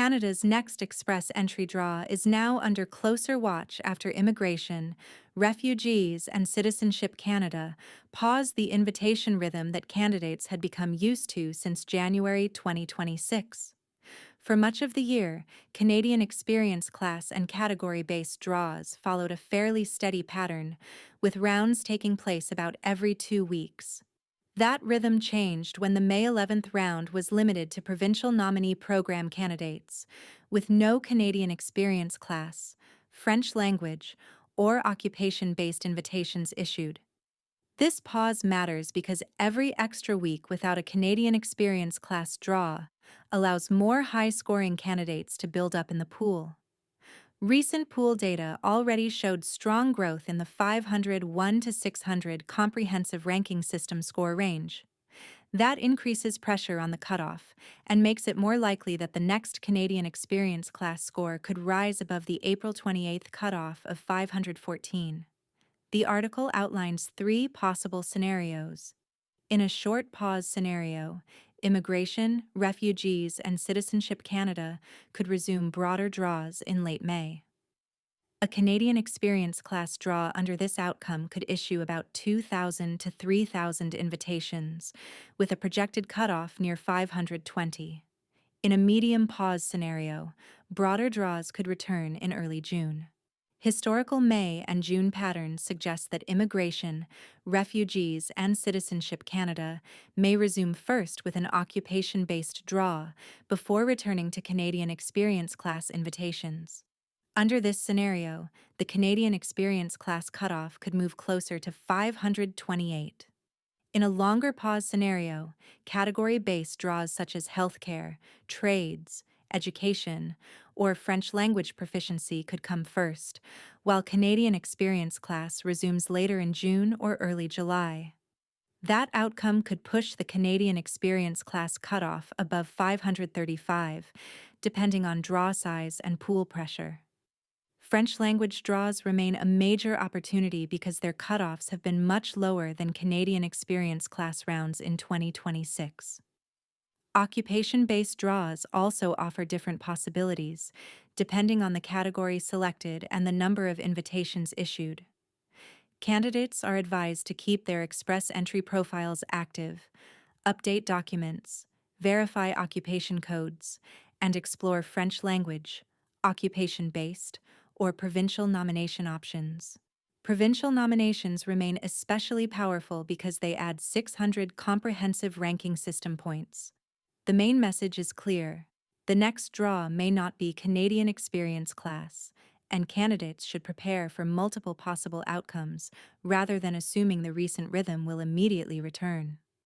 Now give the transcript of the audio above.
Canada's next express entry draw is now under closer watch after Immigration, Refugees, and Citizenship Canada paused the invitation rhythm that candidates had become used to since January 2026. For much of the year, Canadian experience class and category-based draws followed a fairly steady pattern, with rounds taking place about every 2 weeks. That rhythm changed when the May 11th round was limited to provincial nominee program candidates, with no Canadian experience class, French language, or occupation-based invitations issued. This pause matters because every extra week without a Canadian experience class draw allows more high-scoring candidates to build up in the pool. Recent pool data already showed strong growth in the 501 to 600 comprehensive ranking system score range. That increases pressure on the cutoff and makes it more likely that the next Canadian experience class score could rise above the April 28th cutoff of 514. The article outlines 3 possible scenarios. In a short pause scenario, Immigration, Refugees, and Citizenship Canada could resume broader draws in late May. A Canadian experience class draw under this outcome could issue about 2,000 to 3,000 invitations, with a projected cutoff near 520. In a medium pause scenario, broader draws could return in early June. Historical May and June patterns suggest that Immigration, Refugees, and Citizenship Canada may resume first with an occupation-based draw before returning to Canadian experience class invitations. Under this scenario, the Canadian experience class cutoff could move closer to 528. In a longer pause scenario, category-based draws such as healthcare, trades, education, or French language proficiency could come first, while Canadian experience class resumes later in June or early July. That outcome could push the Canadian experience class cutoff above 535, depending on draw size and pool pressure. French language draws remain a major opportunity because their cutoffs have been much lower than Canadian experience class rounds in 2026. Occupation-based draws also offer different possibilities, depending on the category selected and the number of invitations issued. Candidates are advised to keep their express entry profiles active, update documents, verify occupation codes, and explore French language, occupation-based, or provincial nomination options. Provincial nominations remain especially powerful because they add 600 comprehensive ranking system points. The main message is clear. The next draw may not be Canadian experience class, and candidates should prepare for multiple possible outcomes rather than assuming the recent rhythm will immediately return.